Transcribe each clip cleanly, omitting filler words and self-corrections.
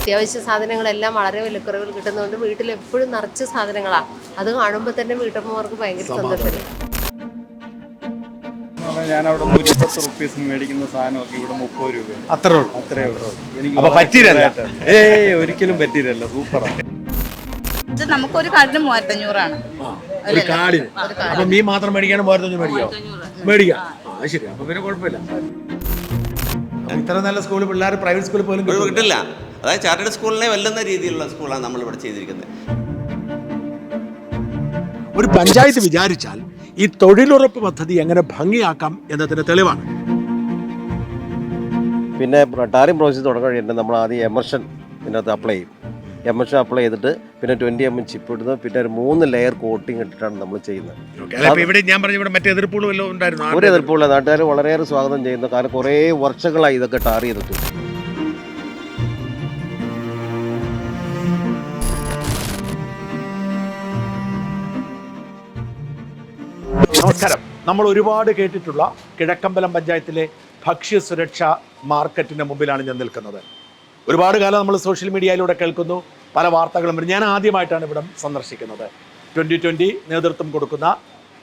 അത്യാവശ്യ സാധനങ്ങളെല്ലാം വളരെ വിലക്കുറവിൽ കിട്ടുന്നതുകൊണ്ട് വീട്ടിൽ എപ്പോഴും നിറച്ച് സാധനങ്ങളാണ്. അത് കാണുമ്പോൾ തന്നെ വീട്ടമ്മമാർക്ക് ഭയങ്കര സന്തോഷം. ഞാൻ അവിടെ 110 റുപ്പീസിന് മേടിക്കുന്ന സാധനമൊക്കെ ഇവിടെ 30 രൂപ. അത്രേ ഉള്ളൂ. എനിക്ക് പറ്റിയില്ല. ഒരിക്കലും പറ്റിയില്ല. സൂപ്പറാണ്. ഇത് നമുക്കൊരു കാർഡിന് 3500 ഒരു കാർഡിന്. അപ്പൊ മീൻ മാത്രം മേടിക്കാനും 3500 മേടിക്കാം. ശരി, അപ്പൊ പിന്നെ കുഴപ്പമില്ല. ഇത്ര നല്ല സ്കൂൾ പിള്ളേർ പ്രൈവറ്റ് സ്കൂളിൽ പോലും കിട്ടില്ല. അതായത് ചാർട്ടേഡ് സ്കൂളിനെ വെല്ലുന്ന രീതിയിലുള്ള സ്കൂളാണ് നമ്മളിവിടെ ചെയ്തിരിക്കുന്നത്. ഒരു പഞ്ചായത്ത് വിചാരിച്ചാൽ ഈ തൊഴിലുറപ്പ് പദ്ധതി എങ്ങനെ ഭംഗിയാക്കാം എന്നതിന് തെളിവാണ്. പിന്നെ ടാറിംഗ് പ്രോസസ് തുടങ്ങാൻ വേണ്ടി നമ്മൾ ആദ്യം എമർഷൻ ഇതിനകത്ത് അപ്ലൈ ചെയ്യും. എമർഷൻ അപ്ലൈ ചെയ്തിട്ട് പിന്നെ 20 mm ചിപ്പ് ഇടുന്നു. പിന്നെ ഒരു 3 ലെയർ കോട്ടിങ് ഇട്ടിട്ടാണ് നമ്മൾ ചെയ്യുന്നത്. ഇവിടെ ഞാൻ പറഞ്ഞു, ഇവിടെ മറ്റേ എതിർപ്പുകളും എല്ലാം ഉണ്ടായിരുന്നു. ഒരു എതിർപ്പുള്ള നാട്ടുകാർ വളരെയേറെ സ്വാഗതം ചെയ്യുന്നു. കാരണം കുറേ വർഷങ്ങളായി ഇതൊക്കെ ടാർ ചെയ്തിട്ട്. നമസ്കാരം. നമ്മൾ ഒരുപാട് കേട്ടിട്ടുള്ള കിഴക്കമ്പലം പഞ്ചായത്തിലെ ഭക്ഷ്യസുരക്ഷാ മാർക്കറ്റിന് മുമ്പിലാണ് ഞാൻ നിൽക്കുന്നത്. ഒരുപാട് കാലം നമ്മൾ സോഷ്യൽ മീഡിയയിലൂടെ കേൾക്കുന്നു, പല വാർത്തകളും. ഞാൻ ആദ്യമായിട്ടാണ് ഇവിടം സന്ദർശിക്കുന്നത്. 2020 നേതൃത്വം കൊടുക്കുന്ന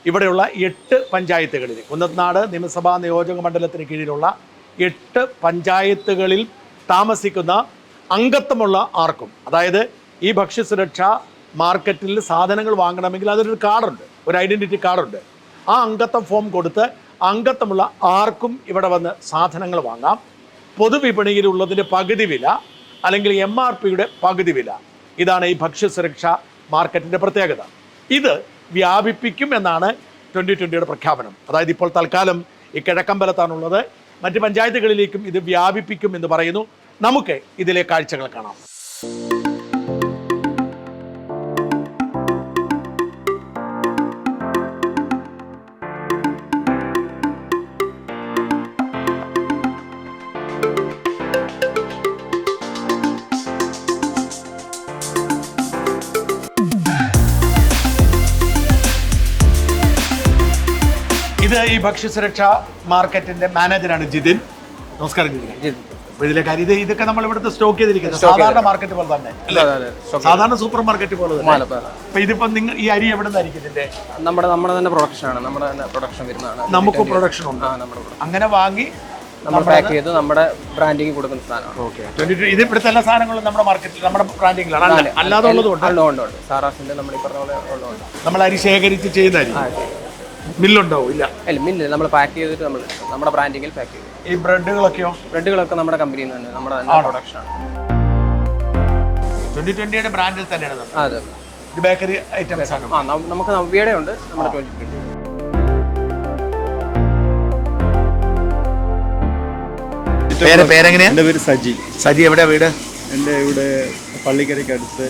ഇവിടെയുള്ള 8 പഞ്ചായത്തുകളിൽ, കുന്നത്തനാട് നിയമസഭാ നിയോജക മണ്ഡലത്തിന് കീഴിലുള്ള 8 പഞ്ചായത്തുകളിൽ താമസിക്കുന്ന അംഗത്വമുള്ള ആർക്കും, അതായത് ഈ ഭക്ഷ്യസുരക്ഷാ മാർക്കറ്റിൽ സാധനങ്ങൾ വാങ്ങണമെങ്കിൽ അതിനൊരു കാർഡുണ്ട്, ഒരു ഐഡൻറ്റിറ്റി കാർഡുണ്ട്. ആ അംഗത്വം ഫോം കൊടുത്ത് അംഗത്വമുള്ള ആർക്കും ഇവിടെ വന്ന് സാധനങ്ങൾ വാങ്ങാം. പൊതുവിപണിയിലുള്ളതിൻ്റെ പകുതി വില അല്ലെങ്കിൽ MRPയുടെ പകുതി വില. ഇതാണ് ഈ ഭക്ഷ്യസുരക്ഷാ മാർക്കറ്റിൻ്റെ പ്രത്യേകത. ഇത് വ്യാപിപ്പിക്കും എന്നാണ് 2020യുടെ പ്രഖ്യാപനം. അതായത് ഇപ്പോൾ തൽക്കാലം ഈ കിഴക്കമ്പലത്താണുള്ളത്. മറ്റ് പഞ്ചായത്തുകളിലേക്കും ഇത് വ്യാപിപ്പിക്കും എന്ന് പറയുന്നു. നമുക്ക് ഇതിലെ കാഴ്ചകൾ കാണാം. ഇത് ഈ ഭക്ഷ്യസുരക്ഷാ മാർക്കറ്റിന്റെ മാനേജറാണ് ജിതിൻ. നമസ്കാരം ജിതിൻ. ഇതിലെ കാര്യം ഇതൊക്കെ നമ്മൾ ഇവിടുത്തെ സ്റ്റോക്ക് ചെയ്തിരിക്കുന്നത് സാധാരണ മാർക്കറ്റ് പോലെ തന്നെ, സാധാരണ സൂപ്പർ മാർക്കറ്റ് പോലെ തന്നെ. അപ്പൊ ഇതിപ്പോ നിങ്ങൾ ഈ അരി എവിടെ നിന്നായിരിക്കും ഇതിന്റെ? നമ്മുടെ തന്നെ പ്രൊഡക്ഷൻ ആണ്, നമ്മുടെ തന്നെ പ്രൊഡക്ഷൻ വരുന്നതാണ്. നമുക്ക് പ്രൊഡക്ഷൻ ഉണ്ട്. അങ്ങനെ വാങ്ങി നമ്മൾ പാക്ക് ചെയ്ത് നമ്മുടെ ബ്രാൻഡിങ് കൊടുക്കുന്ന സാധനമാണ്. ഓക്കെ. ഇത് ഇവിടുത്തെ എല്ലാ സാധനങ്ങളും നമ്മുടെ മാർക്കറ്റിൽ നമ്മുടെ ബ്രാൻഡിങ്ങിലാണ്, അല്ലാതെ ഉള്ളതുകൊണ്ട് സാറാസിന്റെ നമ്മൾ ഈ പറഞ്ഞ പോലെ ഉള്ളതുകൊണ്ട് നമ്മൾ അരി ശേഖരിച്ച് ചെയ്യുന്ന അരി മില്ലുണ്ടാവും? ഇല്ല, മില്ല് നമ്മൾ പാക്ക് ചെയ്തിട്ട് നമ്മൾ നമ്മുടെ ബ്രാൻഡിങ്ങിൽ പാക്ക് ചെയ്യും. ഈ ബ്രെഡുകളൊക്കെയോ? ബ്രെഡുകളൊക്കെ നമ്മുടെ കമ്പനിയിൽ നിന്ന് തന്നെ, നമ്മുടെ പ്രൊഡക്ഷൻ ആണ്. 2020യുടെ ബ്രാൻഡിൽ തന്നെയാണ്. അതെ, ഇത് ബേക്കറി ഐറ്റംസ് ആണ്. നമുക്ക് നവ്യയുടെ ഉണ്ട്, നമ്മുടെ 2020. പേരെങ്ങനെയാ? എൻ്റെ പേര് സജി. സജി എവിടെയാ വീട്? എൻ്റെ ഇവിടെ പള്ളിക്കരയ്ക്ക് അടുത്ത്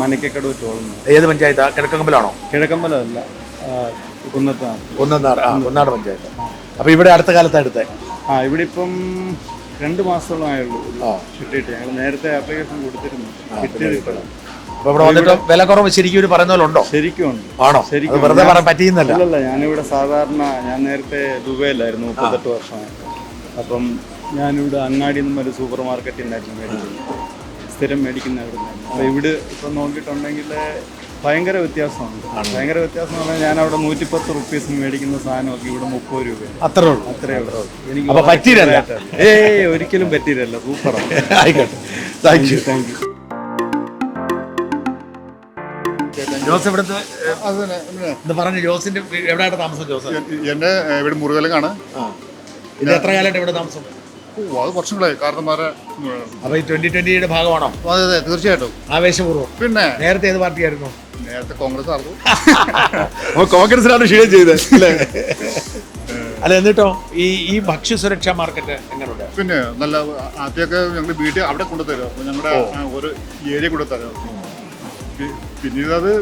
മനക്കക്കടവ് തോന്നുന്നു. ഏത് പഞ്ചായത്താ? കിഴക്കമ്പലമാണോ? കിഴക്കമ്പലം അല്ല, കുന്നത്താണ്. കുന്നനാട് പഞ്ചായത്ത്. അപ്പൊ ഇവിടെ അടുത്ത കാലത്ത് എടുത്തേ? ഇവിടെ ഇപ്പം 2 മാസത്തോളമായുള്ളൂ കിട്ടിയിട്ട്. ഞങ്ങൾ നേരത്തെ ആപ്ലിക്കേഷൻ കൊടുത്തിരുന്നു, കിട്ടിയത് ഇപ്പോഴാണ്. അപ്പൊ ഇവിടെ വന്നിട്ട് വില കുറവ് ശരിക്കും ഒരു പറയുന്ന പോലെ ഉണ്ടോ? ശരിക്കും ഉണ്ട്. ആണോ? ശരിക്കും വെറുതെ പറയാൻ പറ്റിയെന്നല്ല. അല്ലല്ല, ഞാനിവിടെ സാധാരണ ഞാൻ നേരത്തെ ദുബൈയിലായിരുന്നു 38 വർഷമായി. അപ്പം ഞാനിവിടെ അങ്ങാടി നിന്നും ഒരു സൂപ്പർ മാർക്കറ്റിൽ നിന്നായിരുന്നു മേടിക്കുന്നത്, സ്ഥിരം മേടിക്കുന്ന അവിടെ നിന്നായിരുന്നു. അപ്പോൾ ഇവിടെ ഇപ്പം നോക്കിയിട്ടുണ്ടെങ്കിൽ ഭയങ്കര വ്യത്യാസമുണ്ട്. ഭയങ്കര വ്യത്യാസം എന്ന് പറഞ്ഞാൽ ഞാൻ അവിടെ 110 റുപ്പീസിന് മേടിക്കുന്ന സാധനമൊക്കെ ഇവിടെ 30 രൂപ. അത്രേ ഉള്ളൂ. എനിക്ക് പറ്റിയില്ല. ഒരിക്കലും പറ്റിയില്ല. സൂപ്പറാണ്. ആയിക്കോട്ടെ, താങ്ക് യു. ജോസ് ഇവിടുത്തെ പറഞ്ഞു. ജോസിന്റെ എവിടെയാണ് താമസം? ജോസ് എന്റെ ഇവിടെ മുറുകലങ്ങാണ്. ഇത് എത്ര കാലമായിട്ട് ഇവിടെ താമസം? അത് വർഷങ്ങളായി. കാരണന്മാരെ. അപ്പൊ ഈ 2020യുടെ ഭാഗമാണോ? അതെ അതെ, തീർച്ചയായിട്ടും. ആവേശപൂർവ്വം. പിന്നെ നേരത്തെ ഏത് പാർട്ടിയായിരുന്നു? നേരത്തെ കോൺഗ്രസ് ആയിരുന്നു. കോൺഗ്രസിലാണ് ക്ഷീണം ചെയ്തത് അല്ല. എന്നിട്ടോ ഈ ഭക്ഷ്യസുരക്ഷാ മാർക്കറ്റ് എങ്ങനെയുണ്ട്? പിന്നെ നല്ല. ആദ്യമൊക്കെ ഞങ്ങൾ വീട്ടിൽ അവിടെ കൊണ്ടുതരും. അപ്പോൾ ഞങ്ങളുടെ ഒരു ഏരിയ കൊണ്ടുതരും. പിന്നീട് അത്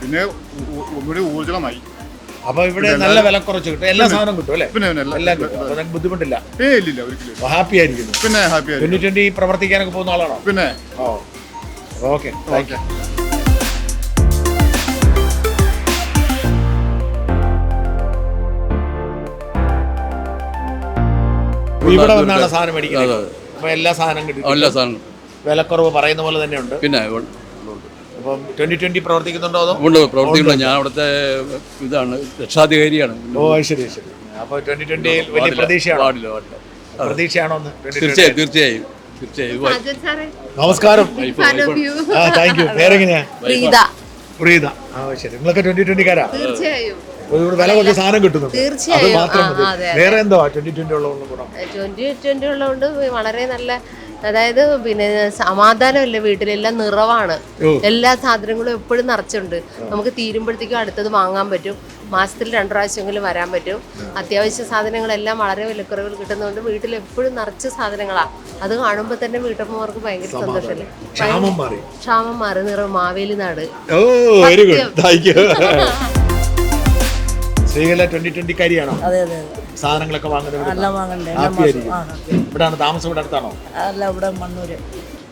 പിന്നെ ഒന്നുകൂടി ഊർജ്ജമായി. അപ്പൊ ഇവിടെ നല്ല വില കുറച്ച് കിട്ടും, എല്ലാ സാധനവും കിട്ടും അല്ലേ? പിന്നെ എല്ലാം കിട്ടും, ബുദ്ധിമുട്ടില്ല. ഇല്ല, ഒരിക്കലും ഹാപ്പി ആയിരിക്കുന്നു. പിന്നെ ഹാപ്പി ആയിരിക്കും. 2020 പ്രവർത്തിക്കാനൊക്കെ പോകുന്ന ആളാണോ? പിന്നെ ഓക്കെ, താങ്ക് യു. ഇവിടെ വന്നാണ് സാധനം മേടിക്കുന്നത്. അപ്പൊ എല്ലാ സാധനം കിട്ടും. വിലക്കുറവ് പറയുന്ന പോലെ തന്നെ ഉണ്ട്. പിന്നെ അപ്പം 2020 പ്രവർത്തിക്കുന്നുണ്ടോ അതോ? ഉണ്ട്, പ്രവർത്തിക്കുന്നുണ്ട്. ഞാൻ അവിടുത്തെ ഇതാണ്, രക്ഷാധികാരിയാണ്. ഓ ശരി ശരി. അപ്പോൾ 2020 വലിയ പ്രതീക്ഷയാണോ? പ്രതീക്ഷയാണോ? തീർച്ചയായും തീർച്ചയായും തീർച്ചയായും. സാജൻ സാറേ, നമസ്കാരം. fan of you. Thank you. പേരെങ്ങനെയാ? പ്രീത. പ്രീത. ശരി. നിങ്ങളൊക്കെ 2020-കാരാ? തീർച്ചയായും ഇവിടെ വില കുറച്ച് സാധനം കിട്ടുന്നുണ്ട്. അത് തീർച്ചയായും. മാത്രം മതി. അതെ. വേറെ എന്തോ 2020 ഉള്ളതുകൊണ്ട് ഗുണം? 2020 ഉള്ളതുകൊണ്ട് വളരെ നല്ല, അതായത് പിന്നെ സമാധാനമല്ലേ വീട്ടിലെല്ലാം നിറവാണ്. എല്ലാ സാധനങ്ങളും എപ്പോഴും നിറച്ചുണ്ട്. നമുക്ക് തീരുമ്പോഴത്തേക്കും അടുത്തത് വാങ്ങാൻ പറ്റും. മാസത്തിൽ 2 പ്രാവശ്യമെങ്കിലും വരാൻ പറ്റും. അത്യാവശ്യ സാധനങ്ങളെല്ലാം വളരെ വിലക്കുറവിൽ കിട്ടുന്നതുകൊണ്ട് വീട്ടിൽ എപ്പോഴും നിറച്ച സാധനങ്ങളാണ്. അത് കാണുമ്പോൾ തന്നെ വീട്ടമ്മമാർക്ക് ഭയങ്കര സന്തോഷമല്ലേ. ക്ഷാമം മാറി. നിറം മാവേലി നാട്. ഓ very good, thank you. Sreekala 2020-കാരിയാണോ? അതെ അതെ. സാധനങ്ങളൊക്കെ വാങ്ങുന്നത് എല്ലാം വാങ്ങണ്ടേ? ഇവിടാണ് താമസം? ഇവിടെ അടുത്താണോ? അല്ല, ഇവിടെ മണ്ണൂര്.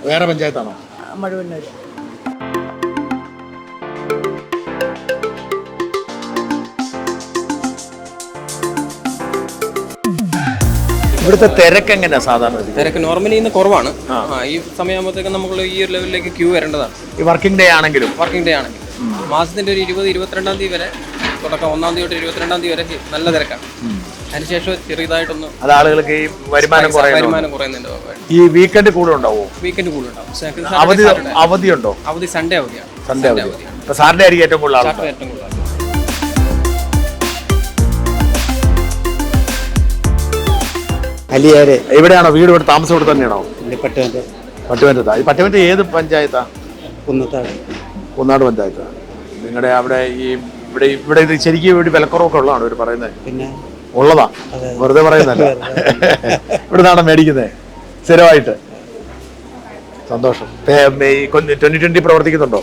വേറെ പഞ്ചായത്താണോ? മഴുവന്നൂര്. ഇവിടുത്തെ തിരക്ക് എങ്ങനെയാ സാധാരണ? തിരക്ക് നോർമലി ഇന്ന് കുറവാണ്. ഈ സമയമാകുമ്പോഴത്തേക്കും നമുക്ക് ഈ ഒരു ലെവലിലേക്ക് ക്യൂ വരേണ്ടതാണ്. ഈ വർക്കിംഗ് ഡേ ആണെങ്കിലും? വർക്കിംഗ് ഡേ ആണെങ്കിൽ മാസത്തിന്റെ ഒരു 20-22 തീയതി വരെ, തുടക്കം 1-ാം തീയതി തൊട്ട് 22-ാം തീയതി വരെ നല്ല തിരക്കാണ്. അതിനുശേഷം ചെറിയതായിട്ടൊന്ന് അത് ആളുകൾക്ക് ഈ വരുമാനം കുറയുന്നുണ്ട്. ഈ വീക്കെൻഡ് കൂടുതൽ ഉണ്ടാവോ? വീക്കെൻഡ് കൂടുതൽ ഉണ്ടാവും. അവധിയുണ്ടോ? അവധി സൺഡേ അവധിയാണ്. സൺഡേ അവധിയാണ്. സാറിന്റെ ആയിരിക്കും ഏറ്റവും കൂടുതൽ ആളുകൾ. ഏറ്റവും കൂടുതൽ അലിയാര്. എവിടെയാണോ വീട്? ഇവിടെ താമസം ഇവിടെ തന്നെയാണോ? പട്ടുമറ്റത്താ. ഈ പട്ടുമറ്റ ഏത് പഞ്ചായത്താ? കുന്നാട് പഞ്ചായത്താ. നിങ്ങളുടെ അവിടെ ഈ ഇവിടെ ഇത് ശരിക്കും ഇവിടെ വിലക്കുറവൊക്കെ ഉള്ളതാണോ ഇവർ പറയുന്നത്? പിന്നെ ഉള്ളതാ, വെറുതെ പറയുന്നല്ല. ഇവിടെ നിന്നാണ് മേടിക്കുന്നത് സ്ഥിരമായിട്ട്? സന്തോഷം. 2020 പ്രവർത്തിക്കുന്നുണ്ടോ?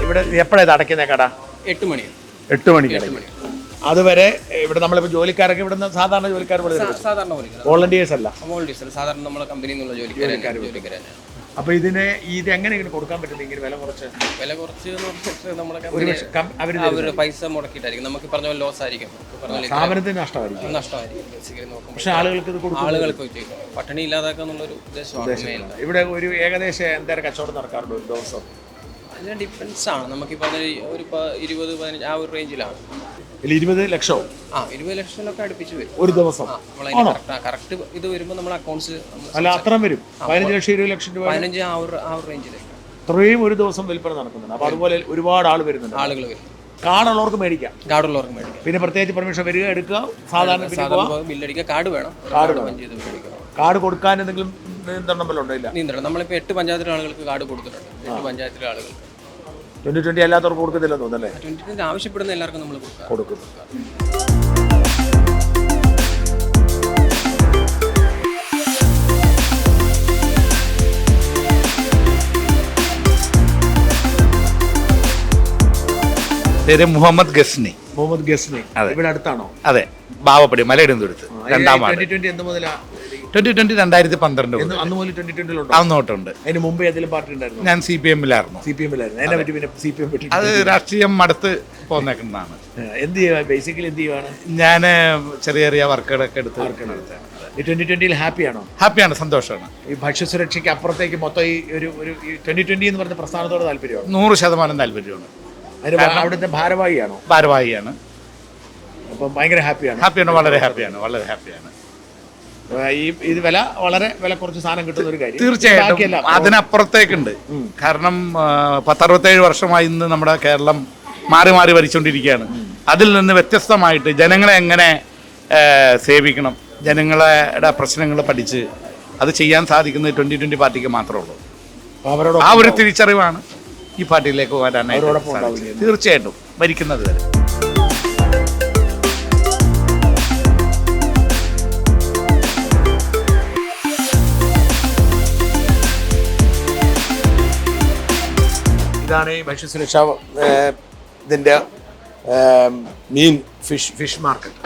ഇവിടെ എപ്പോഴാണ് ഇത് അടയ്ക്കുന്നത് കട? 8 മണി. 8 മണിക്ക്. അതുവരെ ഇവിടെ നമ്മളിപ്പോൾ ജോലിക്കാരൊക്കെ ഇവിടുന്ന് സാധാരണ ജോലിക്കാർ സാധാരണ വോളണ്ടിയേഴ്സ് അല്ല? സാധാരണ നമ്മളെ കമ്പനിയിൽ നിന്നുള്ള ജോലിക്കാർ. അപ്പൊ ഇതിന് ഇത് എങ്ങനെ ഇങ്ങനെ കൊടുക്കാൻ പറ്റുന്നത് ഇങ്ങനെ വില കുറച്ച്? നമ്മുടെ പൈസ മുടക്കിയിട്ടായിരിക്കും. നമുക്ക് പറഞ്ഞ പോലെ ലോസ് ആയിരിക്കും. സ്ഥാപനത്തിന് നഷ്ടമായിരിക്കും. പക്ഷെ ആളുകൾക്ക് ഇത് കൊടുക്കും. ആളുകൾക്ക് പട്ടിണി ഇല്ലാതാക്കുക എന്നുള്ളൊരു ഉദ്ദേശമാണ്. ഇവിടെ ഒരു ഏകദേശം എന്തായാലും കച്ചവടം നടക്കാറുണ്ട് ഒരു ദിവസം? അതിന് ഡിഫറൻസ് ആണ്. നമുക്ക് ഈ പറഞ്ഞ ഒരു 20-15 ആ ഒരു റേഞ്ചിലാണ്. 20 ലക്ഷം? 20 ലക്ഷത്തിനൊക്കെ അടുപ്പിച്ച് വരും ഒരു ദിവസം. കറക്റ്റ് ഇത് വരുമ്പോൾ നമ്മൾ അക്കൗണ്ട്സ് അല്ല അത്ര വരും. 15 ലക്ഷം 20 ലക്ഷം രൂപ 15 ആ ഒരു റേഞ്ചിലേക്ക് ഇത്രയും ഒരു ദിവസം വിൽപ്പന നടക്കുന്നുണ്ട്. അപ്പൊ അതുപോലെ ഒരുപാട് ആളുകൾ വരും. കാർഡുള്ളവർക്ക് മേടിക്കാം. പിന്നെ പ്രത്യേകിച്ച് പെർമിഷൻ വരിക, എടുക്കുക, സാധാരണ ബില്ലടിക്കുക, കാർഡ് വേണം. കാർഡ് കൊടുക്കാൻ എന്തെങ്കിലും നിയന്ത്രണം വല്ലതും ഉണ്ടോ? ഇല്ല. നിയന്ത്രണം നമ്മളിപ്പോൾ 8 പഞ്ചായത്തിലെ ആളുകൾക്ക് കാർഡ് കൊടുത്തിട്ടുണ്ട്. 8 പഞ്ചായത്തിലെ ആളുകൾക്ക്. 2020 അല്ലാത്തവർക്ക് കൊടുക്കുന്നില്ലെന്ന് തോന്നുന്നല്ലേ? 2020 ആവശ്യപ്പെടുന്ന എല്ലാവർക്കും നമ്മൾ കൊടുക്കുന്നു. പേര് മുഹമ്മദ് ഗസ്നി. മുഹമ്മദ് ഗസ്നി. ഇവിടെ അടുത്താണോ? അതെ, ബാവപ്പടി മലയിടന്തുരുത്ത്. 2020 എന്ത് മുതലാ? 2020 2012 അന്ന് മുതൽ 2020 അന്നോട്ടുണ്ട്. അതിന് മുമ്പ് ഏതെങ്കിലും പാർട്ടി ഉണ്ടായിരുന്നു? ഞാൻ CPM-ലായിരുന്നു. എന്നെ പറ്റി പിന്നെ CPM പറ്റി? അത് രാഷ്ട്രീയം മടുത്ത് പോന്നേക്കുന്നതാണ്. എന്ത് ചെയ്യുക? ബേസിക്കലി എന്ത് ചെയ്യുവാണ്? ഞാൻ ചെറിയ ചെറിയ വർക്കുകളൊക്കെ എടുത്ത് 2020 ഹാപ്പിയാണോ? ഹാപ്പിയാണ്, സന്തോഷമാണ്. ഈ ഭക്ഷ്യസുരക്ഷയ്ക്ക് അപ്പുറത്തേക്ക് മൊത്തം ഈ ഒരു 2020 എന്ന് പറഞ്ഞ പ്രസ്ഥാനത്തോട് താല്പര്യമാണ്? 100% താല്പര്യമാണ്. അവിടുത്തെ ഭാരവാഹിയാണോ? ഭാരവാഹിയാണ്. അപ്പം ഭയങ്കര ഹാപ്പിയാണ്? വളരെ ഹാപ്പിയാണ്. ഇത് വില കുറച്ച് സാധനം കിട്ടുന്ന ഒരു കാര്യം തീർച്ചയായിട്ടും. അതിനപ്പുറത്തേക്കുണ്ട്. കാരണം 10-67 വർഷമായി ഇന്ന് നമ്മുടെ കേരളം മാറി മാറി ഭരിച്ചുകൊണ്ടിരിക്കുകയാണ്. അതിൽ നിന്ന് വ്യത്യസ്തമായിട്ട് ജനങ്ങളെ എങ്ങനെ സേവിക്കണം, ജനങ്ങളുടെ പ്രശ്നങ്ങൾ പഠിച്ച് അത് ചെയ്യാൻ സാധിക്കുന്നത് 2020 പാർട്ടിക്ക് മാത്രമേ ഉള്ളൂ. ആ ഒരു തിരിച്ചറിവാണ് ഈ പാർട്ടിയിലേക്ക് വരാനായിട്ട് തീർച്ചയായിട്ടും ഭരിക്കുന്നത് വരെ. ഇതാണ് ഈ ഭക്ഷ്യസുരക്ഷ ഇതിൻ്റെ മീൻ ഫിഷ് മാർക്കറ്റ്.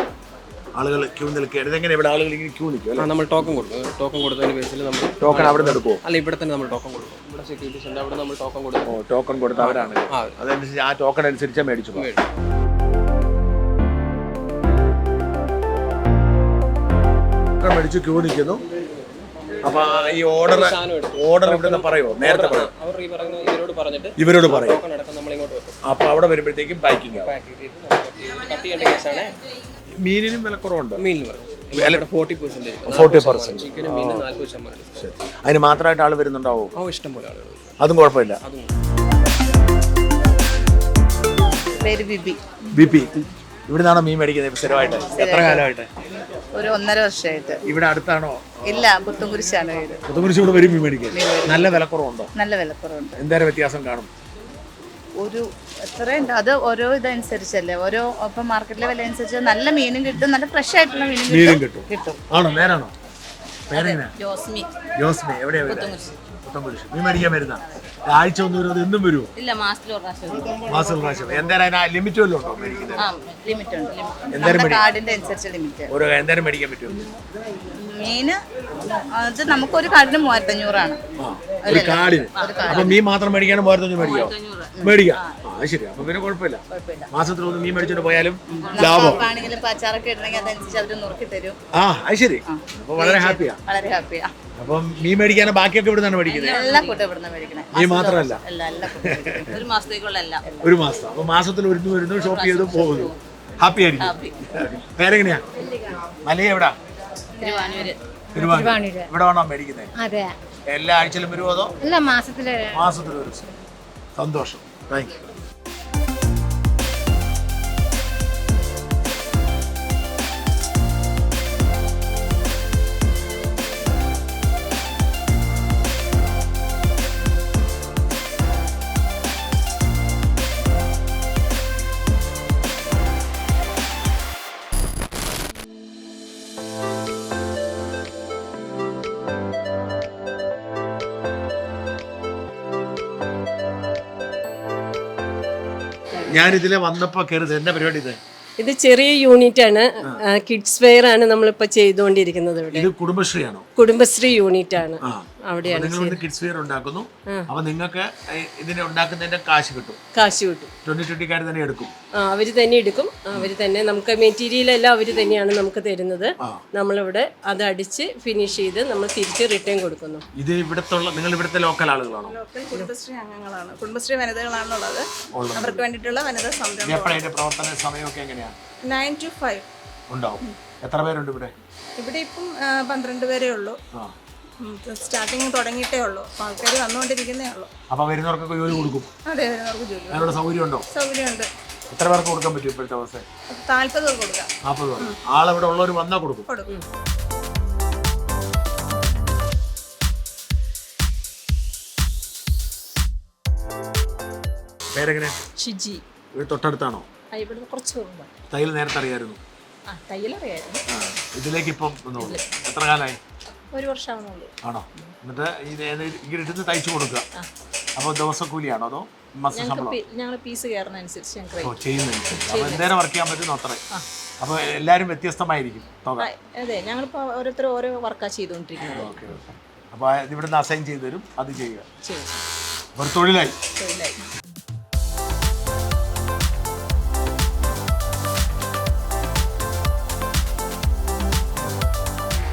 ആളുകൾ ക്യൂ നിൽക്കുകയാണ്. ഇതെങ്ങനെ ഇവിടെ ആളുകൾ ഇങ്ങനെ ക്യൂ നിൽക്കും? നമ്മൾ ടോക്കൺ കൊടുക്കും. ടോക്കൺ കൊടുത്തതിന് ബേസിൽ നമ്മൾ ടോക്കൺ അവിടെ നിന്ന് എടുക്കുമോ? അല്ല, ഇവിടെ തന്നെ നമ്മൾ ടോക്കൺ കൊടുക്കും. ഇവിടെ സെക്യൂരിറ്റീസ് ഉണ്ട്, അവിടെ നമ്മൾ ടോക്കൺ കൊടുക്കും. ടോക്കൺ കൊടുത്ത് അവരാണ് അതനുസരിച്ച് ആ ടോക്കൺ അനുസരിച്ച് മേടിച്ചു. മേടിച്ചു, ക്യൂ നിൽക്കുന്നു. അപ്പൊ ഈ ഓർഡർ ഇവിടുന്ന് പറയുമോ? നേരത്തെ പറയും, അവർ ഈ പറയുന്ന ഇവരോട് പറയും. ടോക്കൺ അടക്കം നമ്മളിങ്ങോട്ട് വെക്കും. അപ്പൊ അവിടെ വരുമ്പോഴത്തേക്കും പാക്കിംഗ് ആവും. പാക്ക് ചെയ്ത് കട്ട് ചെയ്യേണ്ട കേസാണ്. മീനിനും വിലക്കുറവുണ്ട്. മീനിന് പറയും 40%. 40%. ചിക്കനും മീനും 40%. ശരി. അതിന് മാത്രമായിട്ട് ആൾ വരുന്നുണ്ടാവോ? ഇഷ്ടം പോലെ ആളുകൾ. അതും കുഴപ്പമില്ല. പേര് ബിബി. ബിപി ഇവിടെ നിന്നാണോ മീൻ മേടിക്കുന്നത് സ്ഥിരമായിട്ട്? എത്ര കാലമായിട്ട്? ഒരു 1.5 വർഷമായിട്ട്. ഇവിടെ അടുത്താണോ? ഇല്ല, പുത്തുംകുരിശാണ് വീട്. പുത്തുംകുരിശ് ഇവിടെ വരും മീൻ മേടിക്കാൻ. നല്ല വിലക്കുറവുണ്ടോ? നല്ല വിലക്കുറവുണ്ട്. എന്തായാലും വ്യത്യാസം കാണും. ഒരു എത്രയുണ്ട്, അത് ഓരോ ഇതനുസരിച്ചല്ലേ, ഓരോ ഇപ്പം മാർക്കറ്റിലെ വില അനുസരിച്ച് നല്ല മീനും കിട്ടും, നല്ല ഫ്രഷ് ആയിട്ടുള്ള മീനും കിട്ടും. ആണോ? നേരാണോ? പേരെങ്ങനെയാ? ജോസ്മി. ജോസ്മി എവിടെയാ? പുത്തൻകുരിശ്. മീൻ മേടിക്കാൻ വരുന്ന ആഴ്ച ഒന്നും വരുന്നത് എന്നും വരുമോ? ഇല്ല, മാസത്തിൽ ഒരു പ്രാവശ്യം. മാസം പ്രാവശ്യം. എന്തായാലും ലിമിറ്റ് വല്ലതും ഉണ്ടോ മേടിക്കുന്നത്? ലിമിറ്റ് ഉണ്ട്. എന്തായാലും കാർഡിന്റെ അനുസരിച്ച് ലിമിറ്റ്. ഒരു എന്തായാലും മേടിക്കാൻ പറ്റുമോ? മീന് അത് നമുക്കൊരു കാർഡിന് 3500 ഒരു കാർഡിന്. അപ്പൊ മീൻ മാത്രം മേടിക്കാനും 3500 മേടിക്കാം. മേടിക്കാം. ശരി. അപ്പൊ പിന്നെ കുഴപ്പമില്ല. മാസത്തിൽ ഒന്ന് മീൻ മേടിച്ചോണ്ട് പോയാലും ലാഭം. അച്ചാറൊക്കെ ഇടണമെങ്കിൽ അതനുസരിച്ച് അവര് നുറുക്കി തരും. അത് ശരി. അപ്പൊ വളരെ ഹാപ്പിയാ. വളരെ ഹാപ്പിയാ. അപ്പം മീൻ മേടിക്കാനും ബാക്കിയൊക്കെ ഇവിടെ നിന്നാണ് മേടിക്കുന്നത്? എല്ലാ കൂട്ടം ഇവിടെ മേടിക്കണേ. മീൻ മാത്രമല്ല, ഒരു മാസത്തേക്കുള്ള എല്ലാം. ഒരു മാസം. അപ്പൊ മാസത്തിൽ വരുന്നു ഷോപ്പ് ചെയ്ത് പോകുന്നു. ഹാപ്പി ആയിരിക്കും. പേരെങ്ങനെയാ? മലയ എവിടാ? തിരുവാണൂര്. ഇവിടെ വേണോ മേടിക്കുന്നത്? അതെ. എല്ലാ ആഴ്ചയിലും വരുമോ അതോ? അല്ല, മാസത്തില് ഒരു സന്തോഷം. Thank you. ഞാനിതിലെ വന്നപ്പോൾ കയറി എന്താ പരിപാടി? ഇത് ചെറിയ യൂണിറ്റ് ആണ്, കിഡ്സ് വെയർ ആണ് നമ്മളിപ്പോ ചെയ്തുകൊണ്ടിരിക്കുന്നത്. ഇവിടെ ഇത് കുടുംബശ്രീയാണോ? കുടുംബശ്രീ യൂണിറ്റ് ആണ്. അവിടെയാണ് നിങ്ങൾ കിഡ്സ് വെയർ ഉണ്ടാക്കുന്നു. അപ്പൊ നിങ്ങൾക്ക് ഇതിനെ ഉണ്ടാക്കുന്നതിന്റെ കാശ് കിട്ടും. 2020 തന്നെ എടുക്കും. അവര് തന്നെ എടുക്കും. അവര് തന്നെ നമുക്ക് മെറ്റീരിയൽ എല്ലാം അവര് തന്നെയാണ് നമുക്ക് തരുന്നത്. നമ്മളിവിടെ അത് അടിച്ച് ഫിനിഷ് ചെയ്ത് നമ്മൾ തിരിച്ച് റിട്ടേൺ കൊടുക്കുന്നു. ഇത് നിങ്ങൾ ഇവിടുത്തെ ലോക്കൽ ആളുകളാണോ? കുടുംബശ്രീ അംഗങ്ങളാണ്. കുടുംബശ്രീ വനിതകളാണുള്ളത്. അവർക്ക് വേണ്ടിയിട്ടുള്ള വനിതാ സംരംഭം. പ്രവർത്തന സമയമൊക്കെ എങ്ങനെയാ? 9 to 5 ഉണ്ടാവും. എത്ര പേരുണ്ട് ഇവിടെ? ഇവിടെ ഇപ്പം 12 പേരേ ഉള്ളൂ. സ്റ്റാർട്ടിങ് തുടങ്ങിയിട്ടേ ഉള്ളൂ. ആൾക്കാർ വന്നുകൊണ്ടിരിക്കുന്നേ ഉള്ളൂ. അപ്പൊ വരുന്നവർക്കൊക്കെ ജോലി കൊടുക്കും? അതെ, വരുന്നവർക്ക് ജോലി. അതിനുള്ള സൗകര്യം ഉണ്ടോ? സൗകര്യമുണ്ട്. എത്ര പേർക്ക് കൊടുക്കാൻ പറ്റും ഇപ്പോഴത്തെ അവസ്ഥ? 40 പേർക്ക് കൊടുക്കാം. 40 പേർ. ആളിവിടെ ഉള്ളവർ വന്നാൽ കൊടുക്കും. പേരെങ്ങനെ? ഷിജി. ഇവിടെ തൊട്ടടുത്താണോ? ഇവിടെ കുറച്ച് തയ്യൽ നേരത്തെ അറിയായിരുന്നു? തയ്യലറിയായിരുന്നു. ഇതിലേക്ക് ഇപ്പം എത്ര കാലമായി? 1 വർഷമാണുള്ളൂ. ആണോ? എന്നിട്ട് ഇങ്ങനെ ഇരുന്ന് തയ്ച്ചു കൊടുക്കുക. അപ്പോൾ ദിവസക്കൂലിയാണോ അതോ മാസ ശമ്പളം? ഞങ്ങൾ പീസ് കയറുന്നതനുസരിച്ച് ചെയ്യുന്നതനുസരിച്ച്. അപ്പോൾ എന്തേരം വർക്ക് ചെയ്യാൻ പറ്റും അത്രേ. അപ്പോൾ എല്ലാവരും വ്യത്യസ്തമായിരിക്കും തുക. അതെ, ഞങ്ങളിപ്പോൾ ഓരോരുത്തർ ഓരോ വർക്കാണ് ചെയ്തുകൊണ്ടിരിക്കുന്നത്. ഓക്കെ. അപ്പോൾ ഇവിടുന്ന് അസൈൻ ചെയ്ത് തരും, അത് ചെയ്യുക. ഒരു തൊഴിലായി.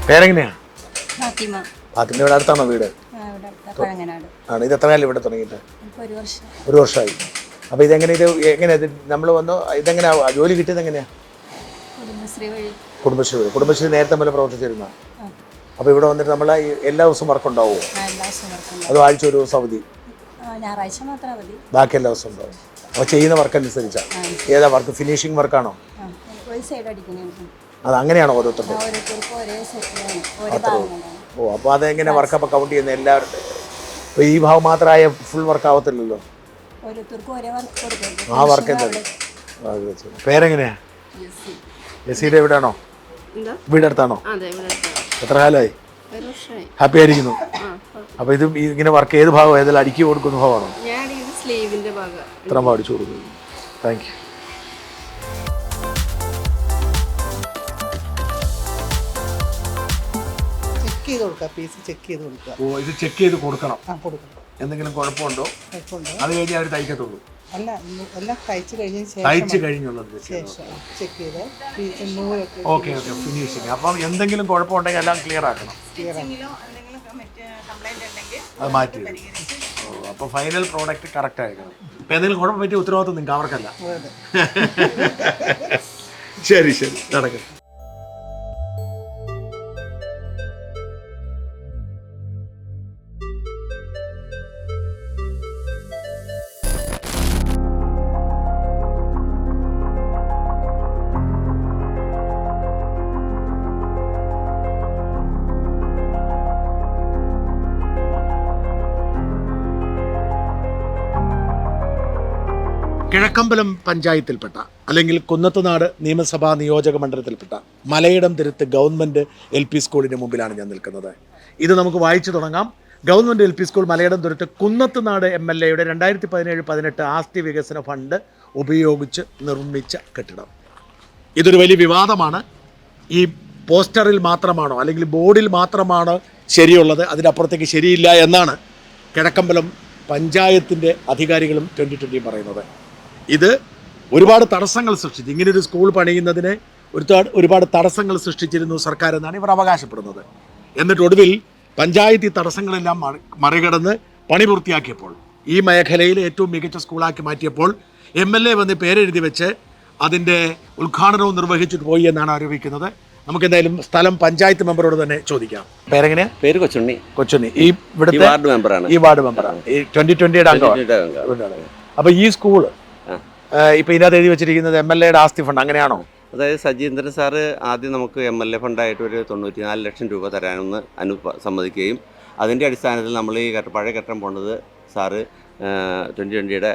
പേരെങ്ങനെയാ? ഫാത്തിമ. ഇവിടെ അടുത്താണോ വീട്? ആണ്. ഇത് എത്ര കാലം ഇവിടെ തുടങ്ങിയിട്ട്? 1 വർഷമായി. അപ്പോൾ എങ്ങനെയാ നമ്മൾ വന്നു ഇതെങ്ങനെയാ ജോലി കിട്ടിയത്? എങ്ങനെയാ? കുടുംബശ്രീ വഴി. കുടുംബശ്രീ നേരത്തെ പോലെ പ്രവർത്തിച്ചിരുന്ന. അപ്പോൾ ഇവിടെ വന്നിട്ട് നമ്മൾ എല്ലാ ദിവസവും വർക്ക് ഉണ്ടാവുമോ? അതോ ആഴ്ച ഒരു ദിവസം അവധി? ഞായറാഴ്ച മാത്രം അവധി. ബാക്കി എല്ലാ ദിവസവും ഉണ്ടാവും. അപ്പോൾ ചെയ്യുന്ന വർക്ക് അനുസരിച്ചാണ്. ഏതാ വർക്ക്? ഫിനിഷിംഗ് വർക്കാണോ? അത് അങ്ങനെയാണോ ഓരോരുത്തർക്കും? ഓ, അപ്പോൾ അതെങ്ങനെ വർക്കപ്പോൾ കൗണ്ട് ചെയ്യുന്നത് എല്ലാവരുടെ? ഇപ്പോൾ ഈ ഭാഗം മാത്രമായ ഫുൾ വർക്ക് ആവത്തില്ലല്ലോ. ആ വർക്ക് എന്താണ്? പേരെങ്ങനെയാ? ജസീടെ എവിടെയാണോ? വീടടുത്താണോ? എത്ര കാലമായി? ഹാപ്പി ആയിരിക്കുന്നു. അപ്പോൾ ഇത് ഇങ്ങനെ വർക്ക് ഏത് ഭാഗം? ഏതെല്ലാം അടുക്കി കൊടുക്കുന്ന ഭാഗമാണോ? ഇത്ര ഭാഗം അടിച്ചു കൊടുക്കുന്നു. Thank you. പീസ് ചെക്ക് ചെയ്ത് കൊടുക്കുക. ഓ, ഇത് ചെക്ക് ചെയ്ത് കൊടുക്കണം. എന്തെങ്കിലും കുഴപ്പമുണ്ടോ? അത് കഴിഞ്ഞ് അവർ തയ്ക്കത്തുള്ളൂ. അല്ല എല്ലാം തയ്ച്ചു കഴിഞ്ഞതിന് തയ്ച്ചു കഴിഞ്ഞുള്ളത് ശേഷം ചെക്ക് ചെയ്ത് നൂലൊക്കെ ഓക്കെ ഓക്കെ ഫിനിഷിങ്. അപ്പം എന്തെങ്കിലും കുഴപ്പമുണ്ടെങ്കിൽ എല്ലാം ക്ലിയർ ആക്കണം, അത് മാറ്റി തരും. അപ്പോൾ ഫൈനൽ പ്രോഡക്റ്റ് കറക്റ്റ് ആയിരിക്കണം. ഇപ്പം എന്തെങ്കിലും കുഴപ്പം പറ്റിയ ഉത്തരവാദിത്വം നിങ്ങൾക്ക് അവർക്കല്ല. ശരി ശരി നടക്കട്ടെ. കിഴക്കമ്പലം പഞ്ചായത്തിൽപ്പെട്ട അല്ലെങ്കിൽ കുന്നത്തുനാട് നിയമസഭാ നിയോജക മണ്ഡലത്തിൽപ്പെട്ട മലയിടം തിരുത്ത് ഗവൺമെൻറ് LP സ്കൂളിന് മുമ്പിലാണ് ഞാൻ നിൽക്കുന്നത്. ഇത് നമുക്ക് വായിച്ചു തുടങ്ങാം. Government LP school Malayidam Thiruthu Kunnathunad MLAയുടെ 2017-18 ആസ്തി വികസന ഫണ്ട് ഉപയോഗിച്ച് നിർമ്മിച്ച കെട്ടിടം. ഇതൊരു വലിയ വിവാദമാണ്. ഈ പോസ്റ്ററിൽ മാത്രമാണോ അല്ലെങ്കിൽ ബോർഡിൽ മാത്രമാണോ ശരിയുള്ളത്, അതിനപ്പുറത്തേക്ക് ശരിയില്ല എന്നാണ് കിഴക്കമ്പലം പഞ്ചായത്തിൻ്റെ അധികാരികളും 2020 പറയുന്നത്. ഇത് ഒരുപാട് തടസ്സങ്ങൾ സൃഷ്ടിച്ചു. ഇങ്ങനൊരു സ്കൂൾ പണിയുന്നതിന് ഒരുപാട് തടസ്സങ്ങൾ സൃഷ്ടിച്ചിരുന്നു സർക്കാർ എന്നാണ് ഇവർ അവകാശപ്പെടുന്നത്. എന്നിട്ട് ഒടുവിൽ പഞ്ചായത്ത് ഈ തടസ്സങ്ങളെല്ലാം മറികടന്ന് പണി പൂർത്തിയാക്കിയപ്പോൾ, ഈ മേഖലയിൽ ഏറ്റവും മികച്ച സ്കൂളാക്കി മാറ്റിയപ്പോൾ MLA വന്ന് പേരെഴുതി വെച്ച് അതിൻ്റെ ഉദ്ഘാടനവും നിർവഹിച്ചിട്ട് പോയി എന്നാണ് ആരോപിക്കുന്നത്. നമുക്ക് എന്തായാലും സ്ഥലം പഞ്ചായത്ത് മെമ്പറോട് തന്നെ ചോദിക്കാം. പേരെങ്ങനെയാ? പേര് കൊച്ചുണ്ണി. കൊച്ചുണ്ണി. ഈ ഇവിടുത്തെ വാർഡ് മെമ്പറാണ്. ഈ വാർഡ് മെമ്പറാണ്. ഈ 2020 അംഗമാണ്. അപ്പോൾ ഈ സ്കൂള് ഇപ്പൊ ഇതിനകത്ത് എഴുതി വെച്ചിരിക്കുന്നത് MLAയുടെ ആസ്തി ഫണ്ട് അങ്ങനെയാണോ? അതായത് സജീന്ദ്രൻ സാറ് ആദ്യം നമുക്ക് MLA ഫണ്ടായിട്ട് ഒരു 94 ലക്ഷം രൂപ തരാനെന്ന് സമ്മതിക്കുകയും അതിൻ്റെ അടിസ്ഥാനത്തിൽ നമ്മൾ ഈ പഴയ കെട്ടം പോണത് സാറ് 2020